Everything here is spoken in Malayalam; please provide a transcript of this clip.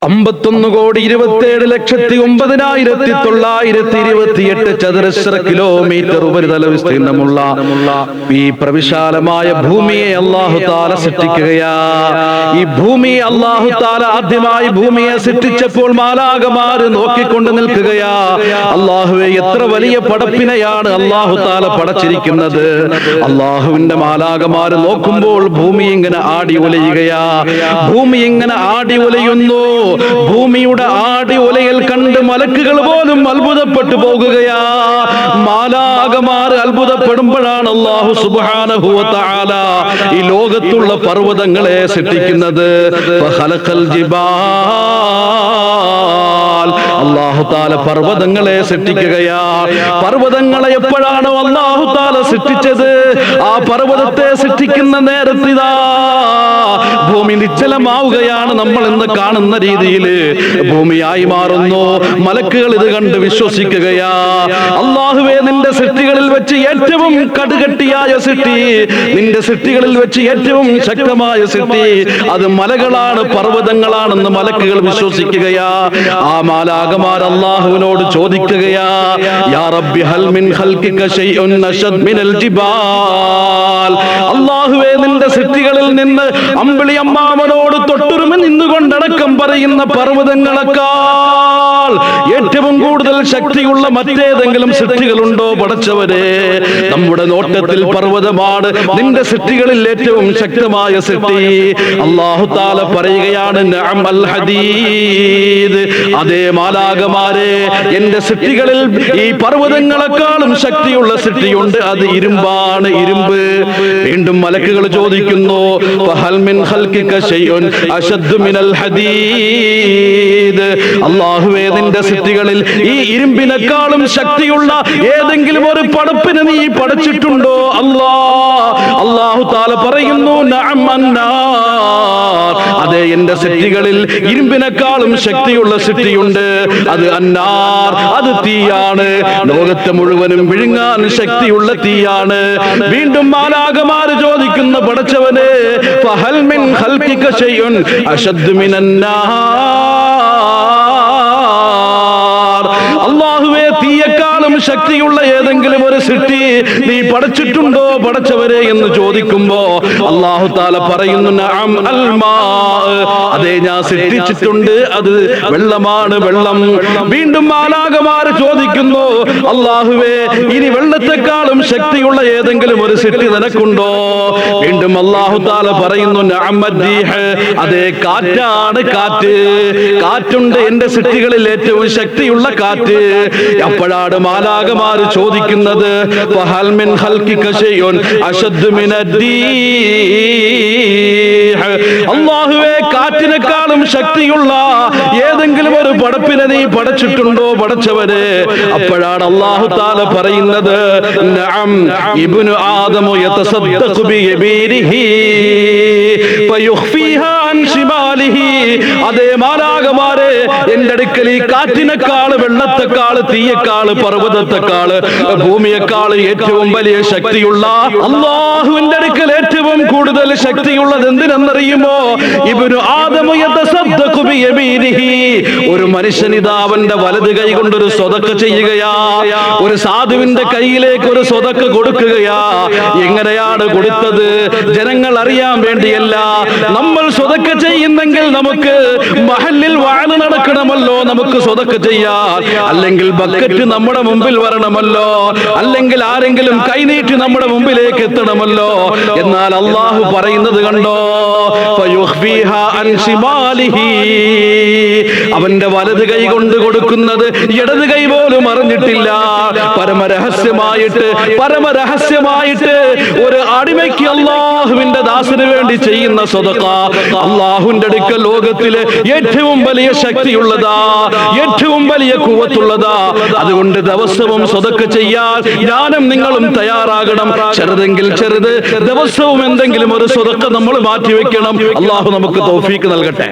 51,27,928 ചതുരശ്ര കിലോമീറ്റർ ഉപരിതല വിസ്തീർണമുള്ള ഈ പ്രവിശാലമായ ഭൂമിയെ അല്ലാഹു തആല സൃഷ്ടിക്കുകയാ. ഈ ഭൂമി അല്ലാഹു തആല ആദ്യമായി ഭൂമിയെ സൃഷ്ടിച്ചപ്പോൾ മാലാഖമാര് നോക്കിക്കൊണ്ട് നിൽക്കുകയാ. അല്ലാഹുവേ, എത്ര വലിയ പടപ്പിനെയാണ് അല്ലാഹു തആല പടച്ചിരിക്കുന്നത്. അല്ലാഹുവിന്റെ മാലാഖമാര് നോക്കുമ്പോൾ ഭൂമി ഇങ്ങനെ ആടി ഉലയുകയാ. ഭൂമി ഇങ്ങനെ ആടി ഉലയുന്നു. ഭൂമിയുടെ ആടി ഉലയൽ കണ്ട് മലക്കുകൾ പോലും അത്ഭുതപ്പെട്ടു പോകുകയാ. മാലാഖമാർ അത്ഭുതപ്പെടുമ്പോഴാണ് അല്ലാഹു സുബ്ഹാനഹു വ തആല ഈ ലോകത്തുള്ള പർവ്വതങ്ങളെ സൃഷ്ടിക്കുന്നത്. ഫഖലഖൽ ജിബാൽ, അല്ലാഹു തആല പർവ്വതങ്ങളെ സൃഷ്ടിക്കുകയാ. പർവ്വതങ്ങളെ എപ്പോഴാണോ അല്ലാഹു തആല സൃഷ്ടിച്ചത്, ആ പർവ്വതത്തെ സൃഷ്ടിക്കുന്ന നേരത്തിതാ ഭൂമി നിശ്ചലമാവുകയാണ്. നമ്മൾ ഇന്ന് കാണുന്ന രീതിയിൽ ഭൂമിയായി മാറുന്നു. മലക്കുകൾ ഇത് കണ്ട് വിശ്വസിക്കുകയാ. അല്ലാഹുവേ, നിന്റെ സൃഷ്ടികളിൽ വെച്ച് ഏറ്റവും കടുകട്ടിയായ സൃഷ്ടി, നിന്റെ സൃഷ്ടികളിൽ വെച്ച് ഏറ്റവും ശക്തമായ സൃഷ്ടി അത് മലകളാണ്, പർവ്വതങ്ങളാണെന്ന് മലക്കുകൾ വിശ്വസിക്കുകയാ. ആ മാലാഖമാർ അല്ലാഹുവിനോട് ചോദിക്കുകയാ, യാ റബ്ബി ഹൽ മിൻ ഖൽഖിക ശൈഉൻ അശദ് മിനൽ ജിബാൽ. അല്ലാഹുവേ, നിന്റെ സൃഷ്ടികളിൽ നിന്ന് അമ്പിളി അമ്മാവനോട് തൊട്ടുരുമ നിന്നുകൊണ്ടടക്കം പറയുന്ന പർവ്വതങ്ങളെക്കാൾ ഏറ്റവും കൂടുതൽ ശക്തിയുള്ള മറ്റേതെങ്കിലും സൃഷ്ടികളുണ്ടോ പടച്ചവരെ? നമ്മുടെ നോട്ടത്തിൽ പർവ്വതമാണ് നിന്റെ സൃഷ്ടികളിൽ ഏറ്റവും ശക്തമായ സൃഷ്ടി. അല്ലാഹു തആല പറയുകയാണ്, നഅം അൽ ഹദീദ്. അതേ മാലാഖമാരെ, എന്റെ സൃഷ്ടികളിൽ ഈ പർവ്വതങ്ങളെക്കാളും ശക്തിയുള്ള സൃഷ്ടിയുണ്ട്, അത് ഇരുമ്പാണ്, ഇരുമ്പ്. വീണ്ടും മലക്കുകൾ ചോദിക്കുന്നു, ഫഹൽ മിൻ ഖൽഖിക ശൈഉൻ അശദ്ദു മിനൽ ഹദീദ്. അല്ലാഹുവേ, നിന്റെ സൃഷ്ടികളിൽ ഈ ഇരുമ്പിനേക്കാളും ശക്തിയുള്ള ഏതെങ്കിലും ഒരു പടപ്പിനെ നീ പടച്ചിട്ടുണ്ടോ? അല്ലാഹു തആല പറയുന്നു, നഅം അന്നാർ. അതെ, എന്റെ സൃഷ്ടികളിൽ ഇരുമ്പിനേക്കാളും ശക്തിയുള്ള സൃഷ്ടിയുണ്ട്, അത് അന്നാർ, അത് തീയാണ്. ലോകത്തെ മുഴുവനും വിഴുങ്ങാൻ ശക്തിയുള്ള തീയാണ്. വീണ്ടും മാലാഖമാർ ചോദിക്കുന്ന, പടച്ചവനെ, ഫഹൽ മിൻ ഖൽഖിക ശൈഉൻ അശദ്ദു മിനന്നാർ. അല്ലാഹുവേ, തീയേക്കാളും ശക്തിയുള്ള ഏതെങ്കിലും ഒരു സൃഷ്ടി നീ പടച്ചിട്ടുണ്ടോ പടച്ചവരെ എന്ന് ചോദിക്കുമ്പോ അല്ലാഹു തആല പറയുന്നു, നഅം അൽ മാ. അതെ, ഞാൻ സൃഷ്ടിച്ചിട്ടുണ്ട്, അത് വെള്ളമാണ്, വെള്ളം. വീണ്ടും മാലാഖമാർ ചോദിക്കുന്നു, അല്ലാഹുവേ, ഇനി വെള്ളത്തെക്കാളും ശക്തിയുള്ള ഏതെങ്കിലും ഒരു സൃഷ്ടി നിനക്കുണ്ടോ? വീണ്ടും അല്ലാഹു തആല പറയുന്നു, നഅം അദ്ദീഹ്. അതെ, കാറ്റാണ്, കാറ്റ്. കാറ്റുണ്ട്, എന്റെ സൃഷ്ടികളിൽ ഏറ്റവും ശക്തിയുള്ള കാറ്റ്. അപ്പോഴാണ് മാലാഖമാർ ചോദിക്കുന്നത്, ഫഹൽ മിൻ ഖൽഖിക ശൈഉൻ അശദ്ദു മിനദ്ദീഹ്. അല്ലാഹുവേ, കാറ്റിനേക്കാളും ശക്തിയുള്ള ഏതെങ്കിലും ഒരു പടപ്പിനെ നീ പടച്ചിട്ടുണ്ടോ പടച്ചവരെ? അപ്പോഴാണ് അല്ലാഹു തആല പറയുന്നത്, നഅം ഇബ്നു ആദമു യതസദ്ദഖു ബിയബീരിഹി ഫയുഖ്ഫീഹാ അൻ ശിമാലിഹി. അതേ മാലാഖമാരെ, എന്റെ അടുക്കൽ ഈ കാറ്റിനേക്കാൾ, വെള്ളത്തെക്കാൾ, തീയേക്കാൾ, പർവ്വതത്തെക്കാൾ, ഭൂമിയേക്കാൾ ഏറ്റവും വലിയ ശക്തിയുള്ള അല്ലാഹുവിന്റെ അടുക്കൽ ഏറ്റവും കൂടുതൽ ശക്തിയുള്ളത് എന്തിനെന്നറിയുമോ? ഇബ്നു ആദമു യതസദ്ദഖു ബിയബീരിഹി. ഒരു മനുഷ്യൻ ഇതാ അവന്റെ വലത് കൈ കൊണ്ട് ഒരു സ്വതക്ക ചെയ്യുകയാ. ഒരു സാധുവിന്റെ കയ്യിലേക്ക് ഒരു സ്വതക്ക കൊടുക്കുകയാ. എങ്ങനെയാണ് കൊടുത്തത്? ജനങ്ങൾ അറിയാൻ വേണ്ടിയല്ല. നമ്മൾ സ്വതക്ക ചെയ്യുന്നെങ്കിൽ നമുക്ക് മഹല്ലിൽ വാഴ് നടക്കണമല്ലോ, നമുക്ക് സ്വതക്ക ചെയ്യാൻ. അല്ലെങ്കിൽ ബക്കറ്റ് നമ്മുടെ മുമ്പിൽ വരണമല്ലോ, അല്ലെങ്കിൽ ആരെങ്കിലും കൈനീട്ടി നമ്മുടെ മുമ്പിലേക്ക് എത്തണമല്ലോ. എന്നാൽ അല്ലാഹു പറയുന്നത് കണ്ടോ, ഫയുഖ്ഫീഹാ അൻ ശിമാലിഹി. അവന്റെ വലത് കൈ കൊണ്ട് കൊടുക്കുന്നത് ഇടത് കൈ പോലും അറിഞ്ഞിട്ടില്ല. പരമരഹസ്യമായിട്ട് ഒരു അടിമയ്ക്ക് അല്ലാഹുവിന്റെ ദാസന് വേണ്ടി ചെയ്യുന്ന സ്വതഖ അല്ലാഹുവിന്റെ അടുക്കൽ ലോകത്തിലെ ഏറ്റവും വലിയ ശക്തിയുള്ളതാ, ഏറ്റവും വലിയ ഖുവത്തുള്ളതാ. അതുകൊണ്ട് ദിവസവും സ്വതഖ ചെയ്യാൻ ഞാനും നിങ്ങളും തയ്യാറാകണം. ചെറുതെങ്കിൽ ചെറുത്, ദിവസവും എന്തെങ്കിലും ഒരു സ്വതഖ നമ്മൾ മാറ്റിവെക്കണം. അല്ലാഹു നമുക്ക് തൗഫീഖ് നൽകട്ടെ.